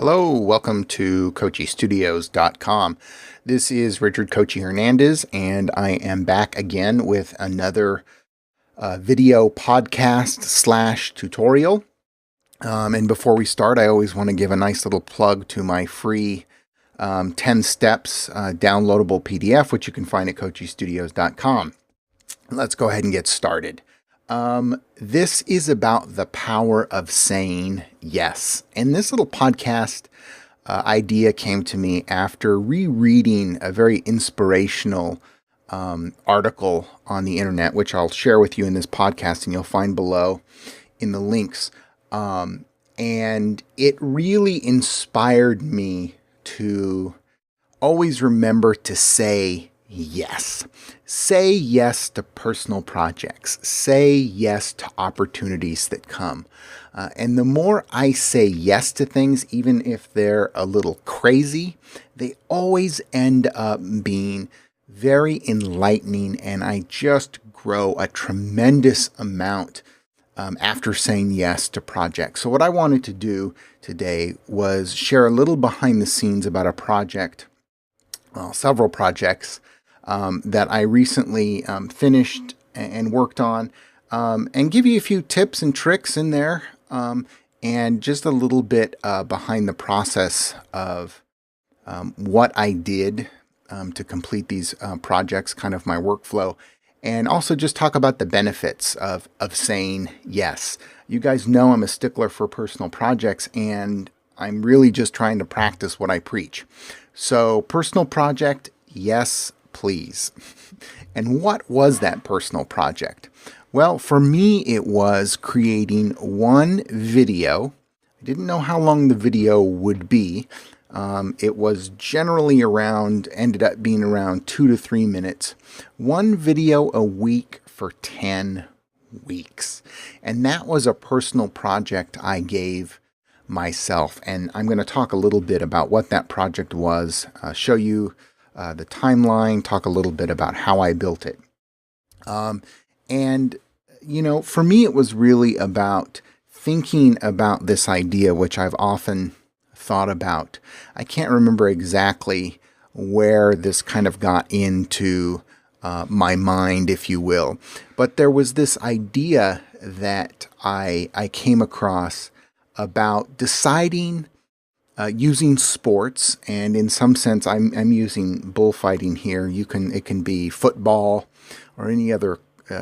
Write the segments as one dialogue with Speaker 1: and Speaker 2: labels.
Speaker 1: Hello, welcome to KociStudios.com. This is Richard Koci Hernandez, and I am back again with another video podcast / tutorial. And before we start, I always want to give a nice little plug to my free 10 steps downloadable PDF, which you can find at KociStudios.com. Let's go ahead and get started. This is about the power of saying yes. And this little podcast idea came to me after rereading a very inspirational article on the internet, which I'll share with you in this podcast and you'll find below in the links. And it really inspired me to always remember to say yes. Say yes to personal projects. Say yes to opportunities that come. And the more I say yes to things, even if they're a little crazy, they always end up being very enlightening, and I just grow a tremendous amount after saying yes to projects. So what I wanted to do today was share a little behind the scenes about a project, several projects that I recently finished and worked on, and give you a few tips and tricks in there, and just a little bit behind the process of what I did to complete these projects, kind of my workflow, and also just talk about the benefits of saying yes. You guys know I'm a stickler for personal projects, and I'm really just trying to practice what I preach. So personal project, yes, please. And what was that personal project? Well, for me, it was creating one video. I didn't know how long the video would be. It was generally ended up being around 2 to 3 minutes. One video a week for 10 weeks. And that was a personal project I gave myself. And I'm going to talk a little bit about what that project was, show you the timeline, talk a little bit about how I built it. And, you know, for me, it was really about thinking about this idea, which I've often thought about. I can't remember exactly where this kind of got into my mind, if you will. But there was this idea that I came across about deciding using sports, and in some sense, I'm using bullfighting here. It can be football or any other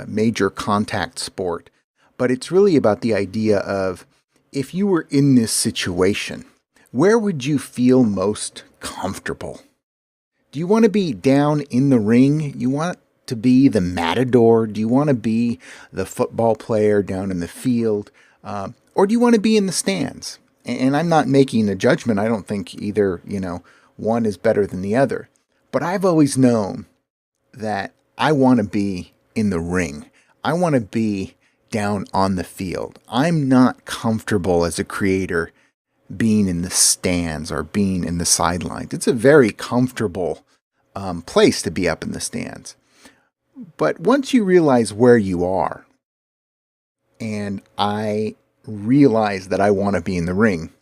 Speaker 1: major contact sport, but it's really about the idea of, if you were in this situation, where would you feel most comfortable? Do you want to be down in the ring? You want to be the matador? Do you want to be the football player down in the field? Or do you want to be in the stands? And I'm not making a judgment. I don't think either, one is better than the other. But I've always known that I want to be in the ring. I want to be down on the field. I'm not comfortable as a creator being in the stands or being in the sidelines. It's a very comfortable place to be up in the stands. But once you realize where you are, and I realize that I want to be in the ring,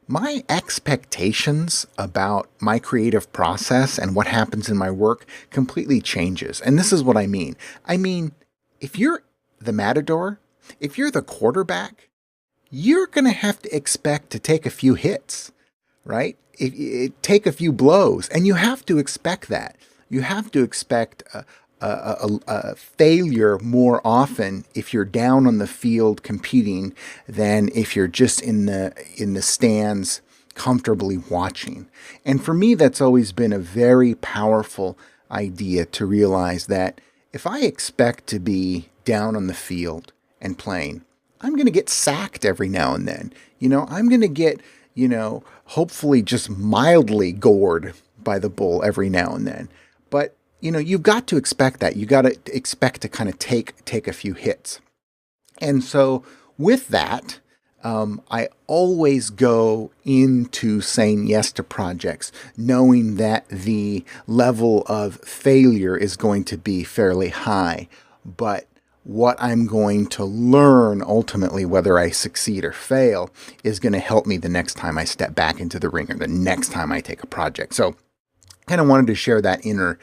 Speaker 1: my expectations about my creative process and what happens in my work completely changes. And this is what I mean. I mean, if you're the matador, if you're the quarterback, you're going to have to expect to take a few hits, right? Take a few blows, and you have to expect that. You have to expect a failure more often if you're down on the field competing than if you're just in the stands comfortably watching. And for me, that's always been a very powerful idea, to realize that if I expect to be down on the field and playing, I'm going to get sacked every now and then. I'm going to get, hopefully just mildly gored by the bull every now and then. But you've got to expect that. You got to expect to kind of take a few hits. And so with that, I always go into saying yes to projects, knowing that the level of failure is going to be fairly high. But what I'm going to learn ultimately, whether I succeed or fail, is going to help me the next time I step back into the ring or the next time I take a project. So kind of wanted to share that inner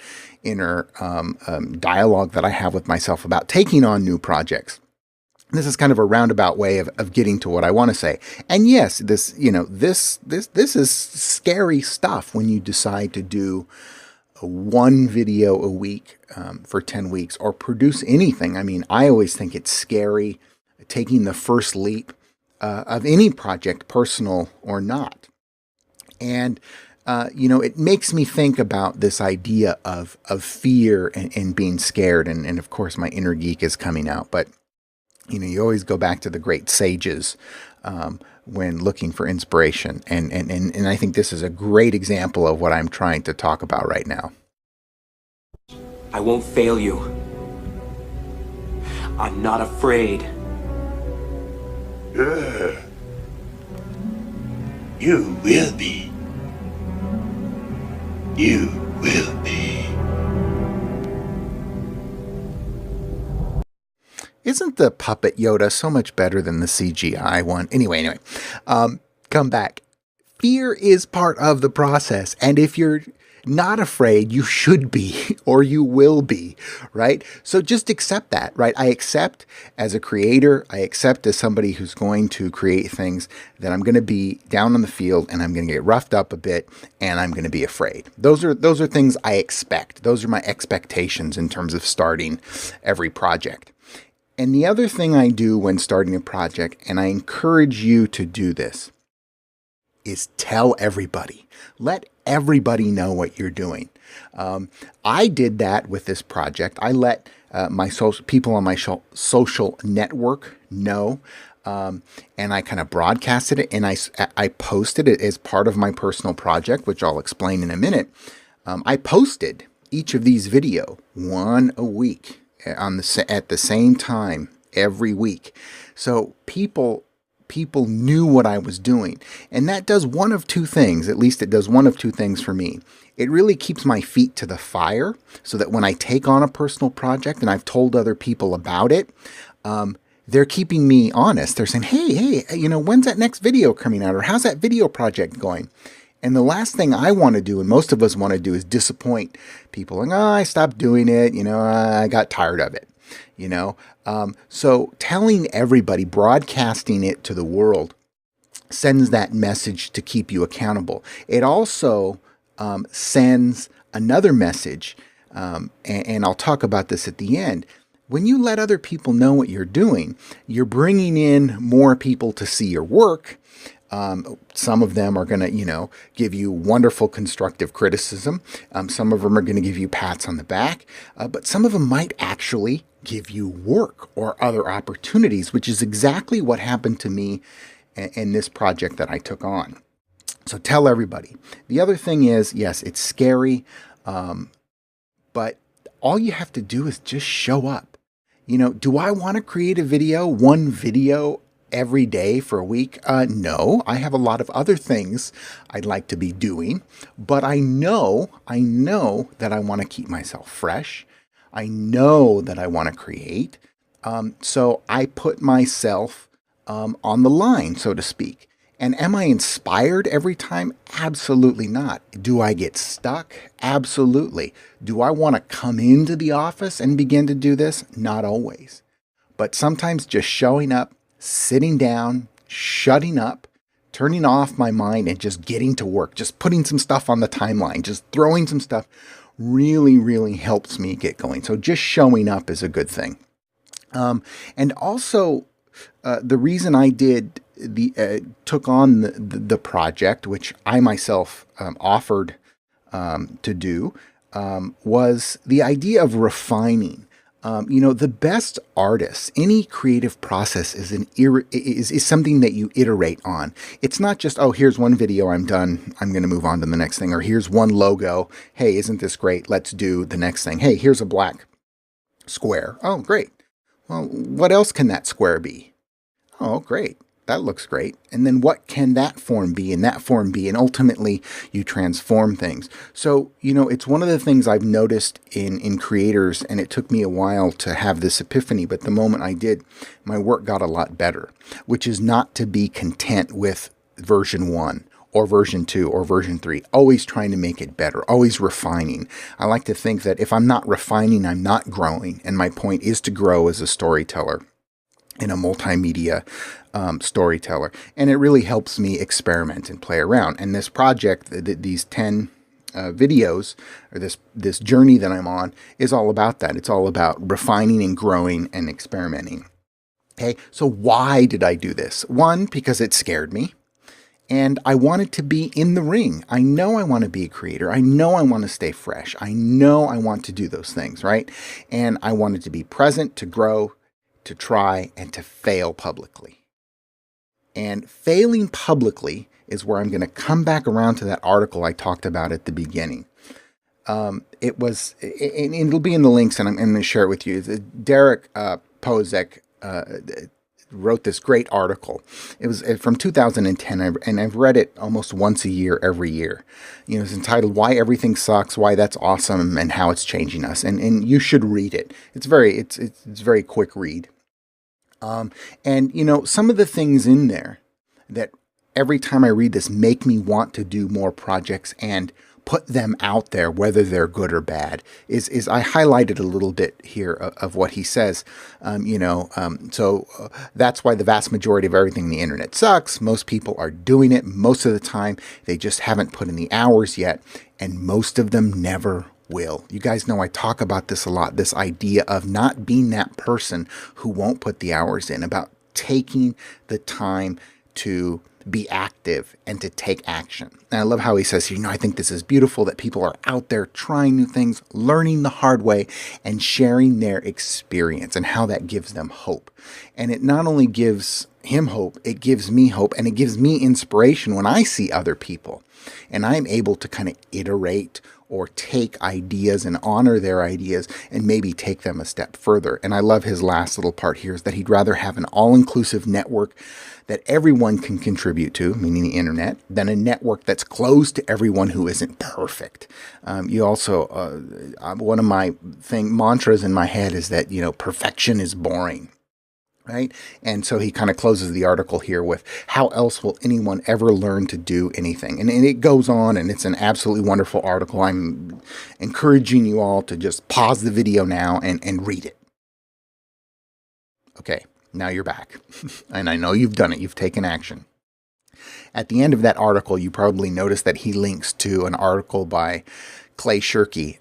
Speaker 1: dialogue that I have with myself about taking on new projects. This is kind of a roundabout way of getting to what I want to say. And yes, this is scary stuff when you decide to do one video a week for 10 weeks or produce anything. I mean, I always think it's scary taking the first leap of any project, personal or not. And it makes me think about this idea of fear and being scared. And of course, my inner geek is coming out. But, you always go back to the great sages when looking for inspiration. And I think this is a great example of what I'm trying to talk about right now.
Speaker 2: I won't fail you. I'm not afraid.
Speaker 3: You will be. You will be.
Speaker 1: Isn't the puppet Yoda so much better than the CGI one? Anyway, come back. Fear is part of the process. And if you're not afraid, you should be, or you will be, right? So just accept that, right? I accept as a creator, I accept as somebody who's going to create things that I'm going to be down on the field and I'm going to get roughed up a bit and I'm going to be afraid. Those are things I expect. Those are my expectations in terms of starting every project. And the other thing I do when starting a project, and I encourage you to do this, is tell everybody. Let everybody know what you're doing. I did that with this project. I let my people on my social network know, and I kind of broadcasted it, and I posted it as part of my personal project, which I'll explain in a minute. I posted each of these video one a week at the same time every week. So people knew what I was doing. And that does one of two things. At least it does one of two things for me. It really keeps my feet to the fire so that when I take on a personal project and I've told other people about it, they're keeping me honest. They're saying, hey, when's that next video coming out? Or how's that video project going? And the last thing I want to do, and most of us want to do, is disappoint people. And I stopped doing it. I got tired of it. So telling everybody, broadcasting it to the world, sends that message to keep you accountable. It also sends another message, and I'll talk about this at the end. When you let other people know what you're doing, you're bringing in more people to see your work. Some of them are going to, give you wonderful constructive criticism. Some of them are going to give you pats on the back, but some of them might actually give you work or other opportunities, which is exactly what happened to me in this project that I took on. So tell everybody. The other thing is, yes, it's scary, but all you have to do is just show up. Do I want to create one video every day for a week? No, I have a lot of other things I'd like to be doing, but I know that I want to keep myself fresh. I know that I want to create. So I put myself on the line, so to speak. And am I inspired every time? Absolutely not. Do I get stuck? Absolutely. Do I want to come into the office and begin to do this? Not always. But sometimes just showing up, sitting down, shutting up, turning off my mind and just getting to work, just putting some stuff on the timeline, just throwing some stuff really, really helps me get going. So just showing up is a good thing. And also the reason I took on the project, which I myself offered to do, was the idea of refining. The best artists, any creative process is something that you iterate on. It's not just, here's one video, I'm done, I'm going to move on to the next thing. Or here's one logo. Hey, isn't this great? Let's do the next thing. Hey, here's a black square. Oh, great. Well, what else can that square be? Oh, great. that looks great. And then what can that form be and that form be? And ultimately you transform things. So, it's one of the things I've noticed in creators, and it took me a while to have this epiphany, but the moment I did, my work got a lot better, which is not to be content with version 1 or version 2 or version 3, always trying to make it better, always refining. I like to think that if I'm not refining, I'm not growing. And my point is to grow as a storyteller and a multimedia storyteller. And it really helps me experiment and play around. And this project, these 10 videos, or this journey that I'm on, is all about that. It's all about refining and growing and experimenting. Okay, so why did I do this? One, because it scared me. And I wanted to be in the ring. I know I want to be a creator. I know I want to stay fresh. I know I want to do those things, right? And I wanted to be present, to grow, to try, and to fail publicly. And failing publicly is where I'm going to come back around to that article I talked about at the beginning. It was, and it'll be in the links, and I'm going to share it with you. Derek Pozek wrote this great article. It was from 2010, and I've read it almost once a year, every year. It's entitled "Why Everything Sucks, Why That's Awesome, and How It's Changing Us." And you should read it. It's very quick read. And some of the things in there that every time I read this make me want to do more projects and put them out there, whether they're good or bad, is I highlighted a little bit here of what he says. So that's why the vast majority of everything on the internet sucks. Most people are doing it most of the time. They just haven't put in the hours yet, and most of them never will. You guys know I talk about this a lot, this idea of not being that person who won't put the hours in, about taking the time to be active and to take action. And I love how he says, I think this is beautiful that people are out there trying new things, learning the hard way, and sharing their experience and how that gives them hope. And it not only gives him hope, it gives me hope, and it gives me inspiration when I see other people. And I'm able to kind of iterate or take ideas and honor their ideas and maybe take them a step further. And I love his last little part here, is that he'd rather have an all-inclusive network that everyone can contribute to, meaning the internet, than a network that's closed to everyone who isn't perfect. You also, one of my mantras in my head is that, perfection is boring. Right? And so he kind of closes the article here with, how else will anyone ever learn to do anything? And it goes on, and it's an absolutely wonderful article. I'm encouraging you all to just pause the video now and read it. Okay, now you're back. And I know you've done it. You've taken action. At the end of that article, you probably noticed that he links to an article by Clay Shirky,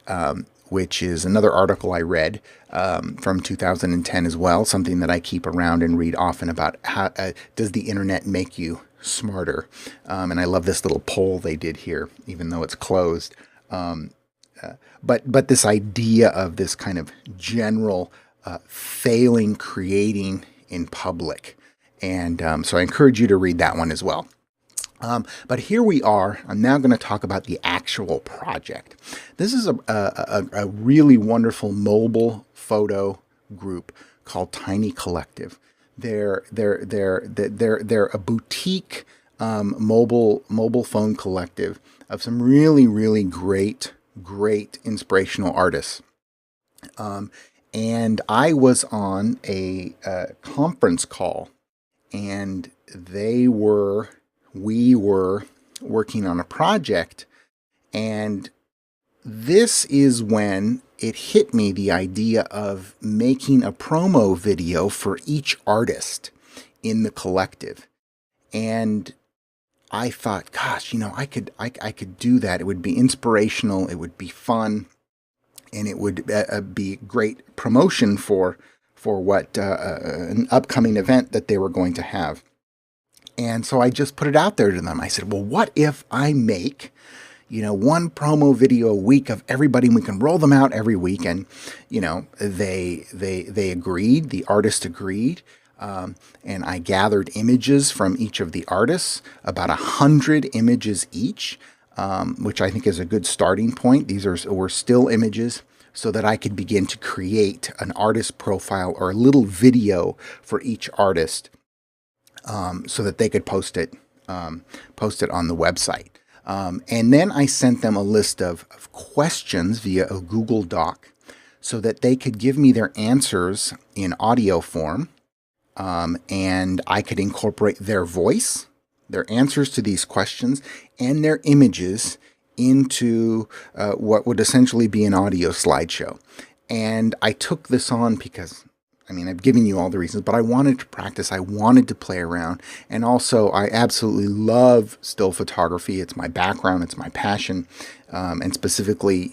Speaker 1: which is another article I read from 2010 as well, something that I keep around and read often about how does the internet make you smarter? And I love this little poll they did here, even though it's closed. But this idea of this kind of general failing creating in public. And so I encourage you to read that one as well. But here we are. I'm now going to talk about the actual project. This is a really wonderful mobile photo group called Tiny Collective. They're a boutique mobile phone collective of some really great inspirational artists. And I was on a conference call, and we were working on a project, and this is when it hit me, the idea of making a promo video for each artist in the collective. And I thought, gosh, I could do that. It would be inspirational, it would be fun, and it would be great promotion for what an upcoming event that they were going to have. And so I just put it out there to them. I said, well, what if I make, one promo video a week of everybody, and we can roll them out every week? And, they agreed, the artist agreed. And I gathered images from each of the artists, about 100 images each, which I think is a good starting point. These were still images, so that I could begin to create an artist profile or a little video for each artist. so that they could post it on the website. And then I sent them a list of questions via a Google Doc so that they could give me their answers in audio form, and I could incorporate their voice, their answers to these questions, and their images into what would essentially be an audio slideshow. And I took this on because, I mean, I've given you all the reasons, but I wanted to practice. I wanted to play around. And also, I absolutely love still photography. It's my background. It's my passion. And specifically,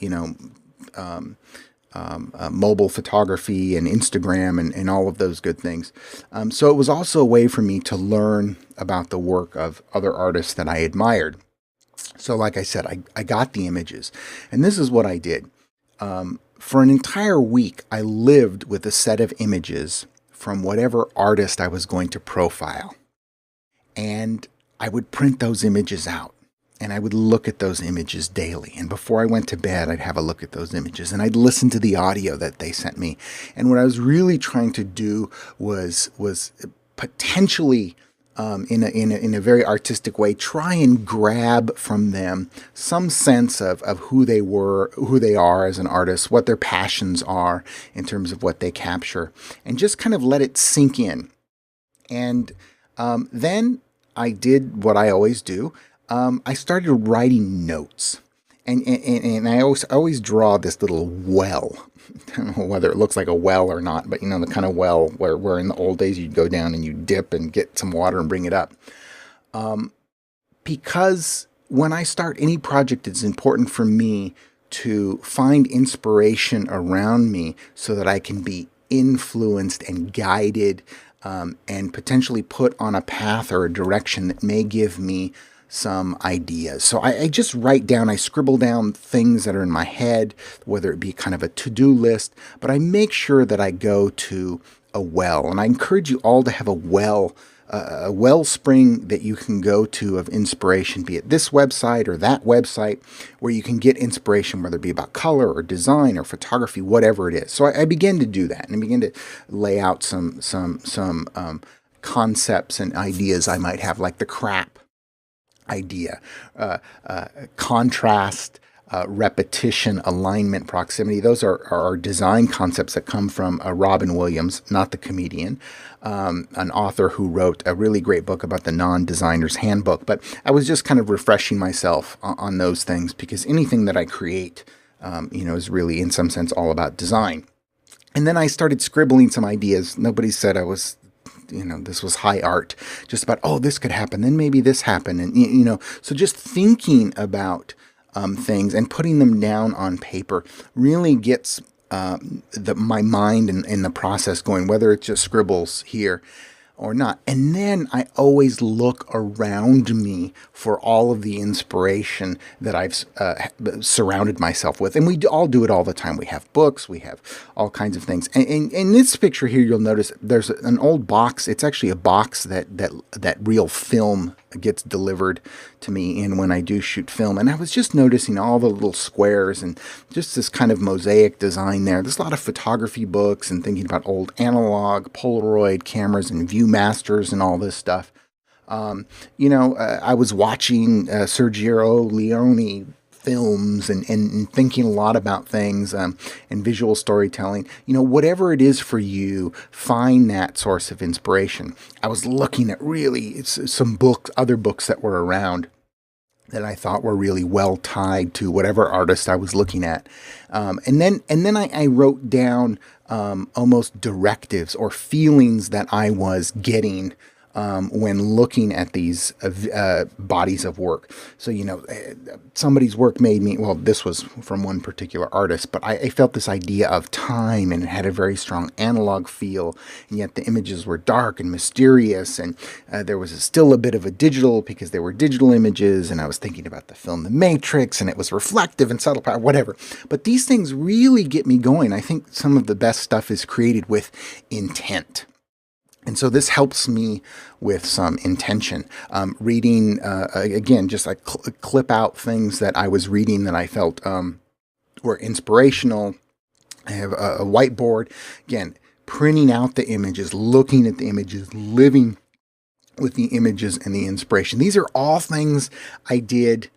Speaker 1: mobile photography and Instagram and all of those good things. So it was also a way for me to learn about the work of other artists that I admired. So like I said, I got the images. And this is what I did. For an entire week, I lived with a set of images from whatever artist I was going to profile. And I would print those images out. And I would look at those images daily. And before I went to bed, I'd have a look at those images. And I'd listen to the audio that they sent me. And what I was really trying to do was potentially, in a very artistic way, try and grab from them some sense of who they were, who they are as an artist, what their passions are in terms of what they capture, and just kind of let it sink in. And then I did what I always do. I started writing notes, and I always draw this little well. I don't know whether it looks like a well or not, but the kind of well where in the old days you'd go down and you dip and get some water and bring it up. Because when I start any project, it's important for me to find inspiration around me so that I can be influenced and guided, and potentially put on a path or a direction that may give me some ideas. So I just write down, I scribble down things that are in my head, whether it be kind of a to-do list, but I make sure that I go to a well. And I encourage you all to have a wellspring that you can go to of inspiration, be it this website or that website, where you can get inspiration, whether it be about color or design or photography, whatever it is. So I begin to do that, and I begin to lay out some concepts and ideas I might have, like the crap idea, contrast, repetition, alignment, proximity. Those are design concepts that come from Robin Williams, not the comedian, an author who wrote a really great book about the non-designer's handbook. But I was just kind of refreshing myself on those things, because anything that I create, is really in some sense all about design. And then I started scribbling some ideas. Nobody said I was, this was high art, just about, this could happen, then maybe this happened. And, so just thinking about things and putting them down on paper really gets my mind and the process going, whether it's just scribbles here or not. And then I always look around me for all of the inspiration that I've surrounded myself with. And we all do it all the time. We have books, we have all kinds of things. And in this picture here, you'll notice there's an old box. It's actually a box that real film gets delivered to me in when I do shoot film. And I was just noticing all the little squares and just this kind of mosaic design there. There's a lot of photography books and thinking about old analog Polaroid cameras and Viewmasters and all this stuff. I was watching Sergio Leone films and thinking a lot about things, and visual storytelling. Whatever it is for you, find that source of inspiration. I was looking at some books, other books that were around that I thought were really well tied to whatever artist I was looking at. And then I wrote down almost directives or feelings that I was getting when looking at these bodies of work. So, somebody's work made me, this was from one particular artist, but I felt this idea of time, and it had a very strong analog feel, and yet the images were dark and mysterious, and there was still a bit of a digital, because they were digital images, and I was thinking about the film The Matrix, and it was reflective and subtle, whatever. But these things really get me going. I think some of the best stuff is created with intent. And so this helps me with some intention. Reading, again, just like clip out things that I was reading that I felt were inspirational. I have a whiteboard, again, printing out the images, looking at the images, living with the images and the inspiration. These are all things I did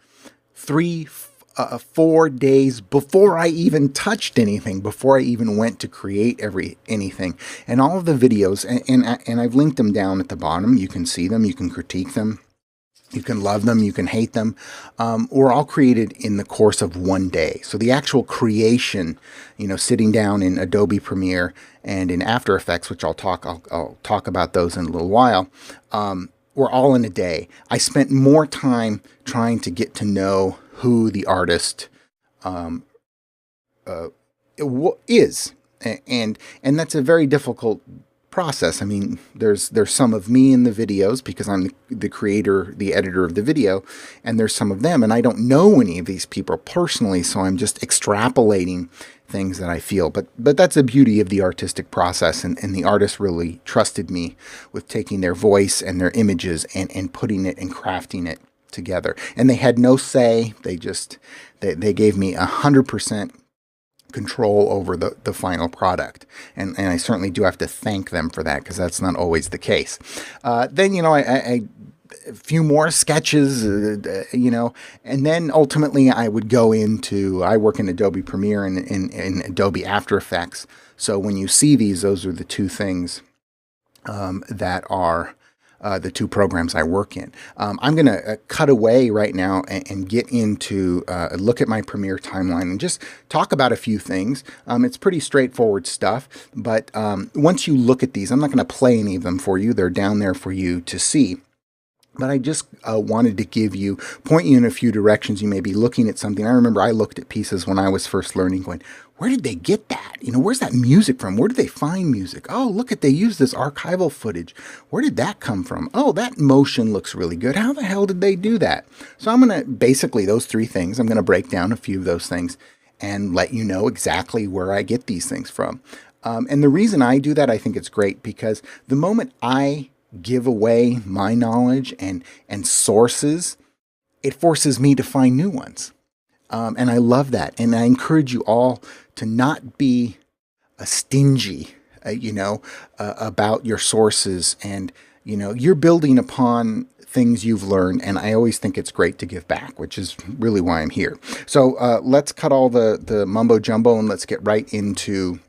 Speaker 1: 4 days before I even touched anything, before I even went to create anything. And all of the videos, and I've linked them down at the bottom. You can see them, you can critique them, you can love them, you can hate them. Were all created in the course of one day. So the actual creation, sitting down in Adobe Premiere and in After Effects, which I'll talk about those in a little while, were all in a day. I spent more time trying to get to know who the artist is, and that's a very difficult process. I mean, there's some of me in the videos because I'm the creator, the editor of the video, and there's some of them, and I don't know any of these people personally, so I'm just extrapolating things that I feel. But that's the beauty of the artistic process, and the artists really trusted me with taking their voice and their images and putting it and crafting it together. And they had no say. They gave me 100% control over the final product. And I certainly do have to thank them for that, because that's not always the case. Then, I a few more sketches, and then ultimately I would go I work in Adobe Premiere and in Adobe After Effects. So when you see these, those are the two things that are the two programs I work in. I'm going to cut away right now and get into look at my Premiere timeline and just talk about a few things. It's pretty straightforward stuff, but once you look at these, I'm not going to play any of them for you. They're down there for you to see. But I just wanted to point you in a few directions. You may be looking at something. I remember I looked at pieces when I was first learning, going, where did they get that? Where's that music from? Where did they find music? Oh, look they used this archival footage. Where did that come from? Oh, that motion looks really good. How the hell did they do that? So I'm going to, basically those three things, I'm going to break down a few of those things and let you know exactly where I get these things from. And the reason I do that, I think it's great, because the moment I give away my knowledge and sources, it forces me to find new ones. And I love that. And I encourage you all to not be stingy, about your sources. And, you're building upon things you've learned. And I always think it's great to give back, which is really why I'm here. So let's cut all the mumbo jumbo and let's get right into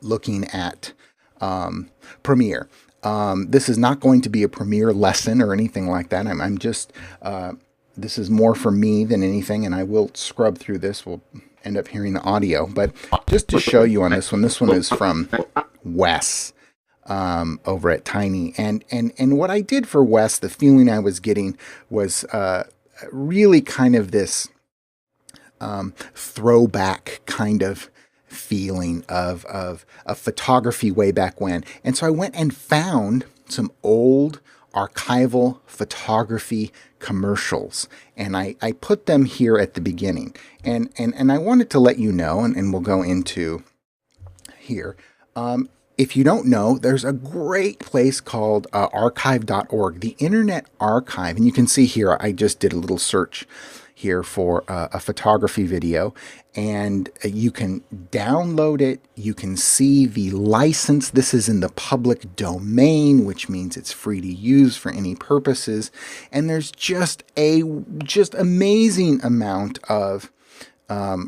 Speaker 1: looking at Premiere. This is not going to be a Premiere lesson or anything like that. I'm just, this is more for me than anything, and I will scrub through this. We'll end up hearing the audio, but just to show you on this one is from Wes, over at Tiny. And what I did for Wes, the feeling I was getting was, really kind of this, throwback kind of feeling of photography way back when. And so I went and found some old archival photography commercials, and I put them here at the beginning. And I wanted to let you know, and we'll go into here. If you don't know, there's a great place called archive.org, the Internet Archive. And you can see here, I just did a little search here for a photography video, and you can download it. You can see the license. This is in the public domain, which means it's free to use for any purposes. And there's just amazing amount of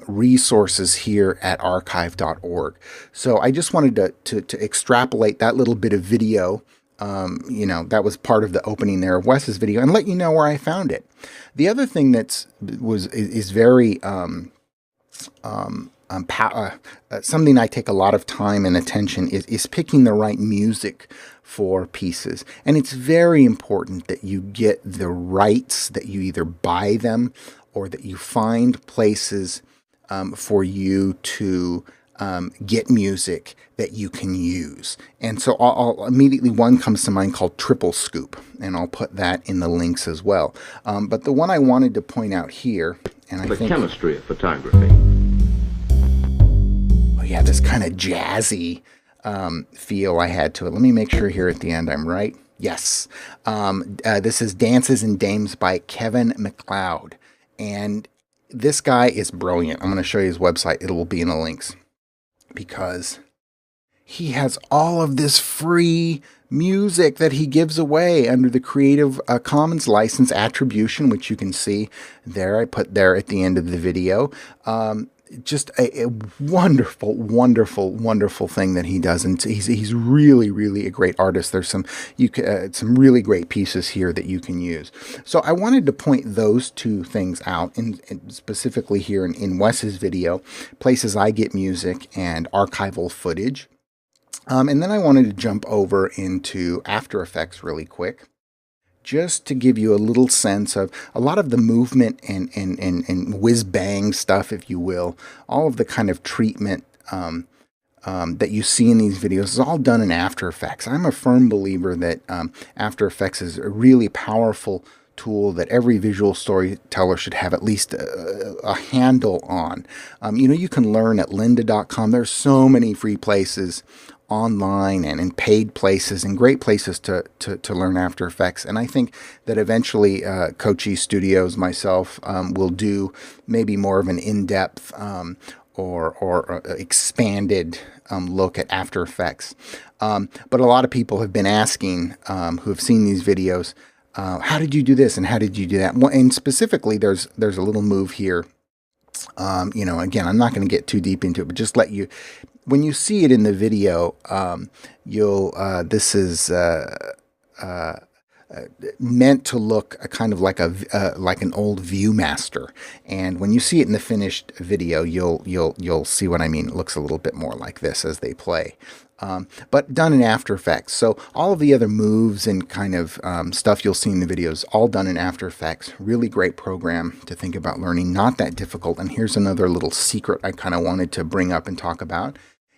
Speaker 1: resources here at archive.org. So I just wanted to extrapolate that little bit of video. That was part of the opening there of Wes's video, and let you know where I found it. The other thing is very something I take a lot of time and attention is picking the right music for pieces. And it's very important that you get the rights, that you either buy them or that you find places for you to get music that you can use. And so I'll immediately, one comes to mind called Triple Scoop, and I'll put that in the links as well. But the one I wanted to point out here, and
Speaker 4: the chemistry of photography.
Speaker 1: Oh yeah, this kind of jazzy feel I had to it. Let me make sure here at the end I'm right. Yes. This is Dances and Dames by Kevin MacLeod. And this guy is brilliant. I'm going to show you his website. It will be in the links, because he has all of this free music that he gives away under the Creative Commons license attribution, which you can see there. I put there at the end of the video. Just a wonderful, wonderful, wonderful thing that he does, and he's really, really a great artist. There's some some really great pieces here that you can use. So I wanted to point those two things out, and specifically here in Wes's video, places I get music and archival footage. And then I wanted to jump over into After Effects really quick, just to give you a little sense of a lot of the movement and whiz-bang stuff, if you will. All of the kind of treatment that you see in these videos is all done in After Effects. I'm a firm believer that After Effects is a really powerful tool that every visual storyteller should have at least a handle on. You can learn at lynda.com. There's so many free places online and in paid places and great places to learn After Effects. And I think that eventually Koci Studios, myself, will do maybe more of an in-depth or expanded look at After Effects. But a lot of people have been asking, who have seen these videos, how did you do this and how did you do that? Well, and specifically, there's a little move here. Again, I'm not going to get too deep into it, but just let you, when you see it in the video, this is meant to look kind of like an old ViewMaster, and when you see it in the finished video, you'll see what I mean. It looks a little bit more like this as they play. But done in After Effects. So all of the other moves and kind of stuff you'll see in the videos, all done in After Effects. Really great program to think about learning. Not that difficult. And here's another little secret I kind of wanted to bring up and talk about,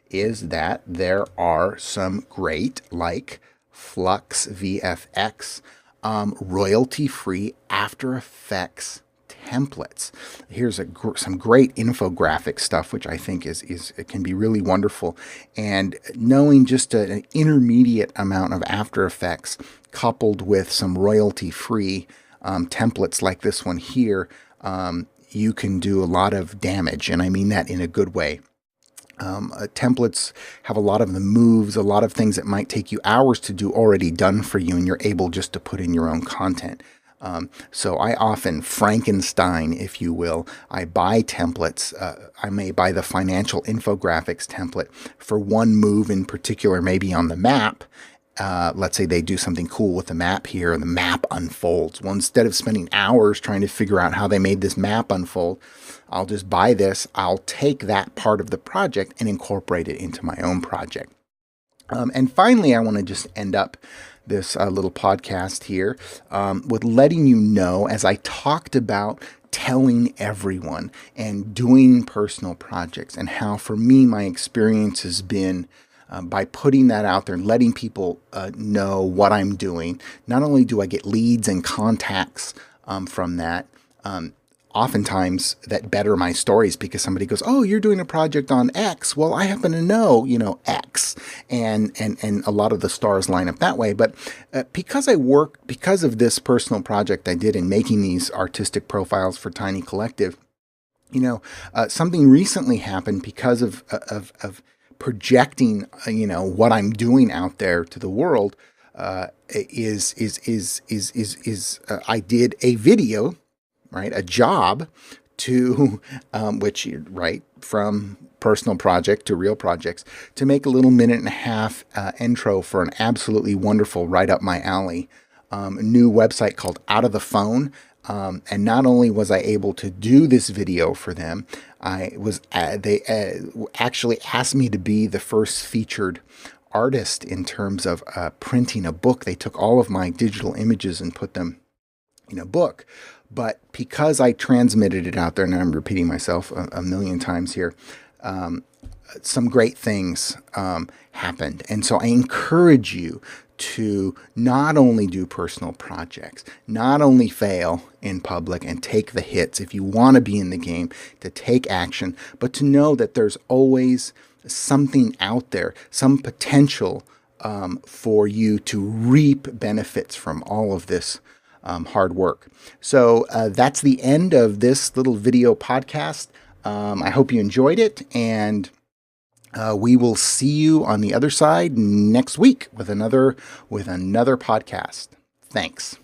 Speaker 1: is that there are some great, like Flux VFX, royalty-free After Effects templates. Here's some great infographic stuff, which I think it can be really wonderful. And knowing just an intermediate amount of After Effects coupled with some royalty-free templates like this one here, you can do a lot of damage, and I mean that in a good way. Templates have a lot of the moves, a lot of things that might take you hours to do already done for you, and you're able just to put in your own content. So I often Frankenstein, if you will. I buy templates. I may buy the financial infographics template for one move in particular, maybe on the map. Let's say they do something cool with the map here, and the map unfolds. Well, instead of spending hours trying to figure out how they made this map unfold, I'll just buy this. I'll take that part of the project and incorporate it into my own project. And finally, I want to just end up this little podcast here with letting you know, as I talked about telling everyone and doing personal projects, and how for me my experience has been by putting that out there and letting people know what I'm doing. Not only do I get leads and contacts from that, oftentimes that better my stories, because somebody goes, "Oh, you're doing a project on X. Well, I happen to know, X," and a lot of the stars line up that way. But because of this personal project I did in making these artistic profiles for Tiny Collective, something recently happened because of projecting, what I'm doing out there to the world. I did a video. Right, a job to, from personal project to real projects, to make a little 1.5 minute intro for an absolutely wonderful, right up my alley, new website called Out of the Phone. And not only was I able to do this video for them, they actually asked me to be the first featured artist in terms of printing a book. They took all of my digital images and put them in a book. But because I transmitted it out there, and I'm repeating myself a million times here, some great things happened. And so I encourage you to not only do personal projects, not only fail in public and take the hits if you want to be in the game, to take action, but to know that there's always something out there, some potential for you to reap benefits from all of this hard work. So that's the end of this little video podcast. I hope you enjoyed it, and We will see you on the other side next week with another podcast. Thanks.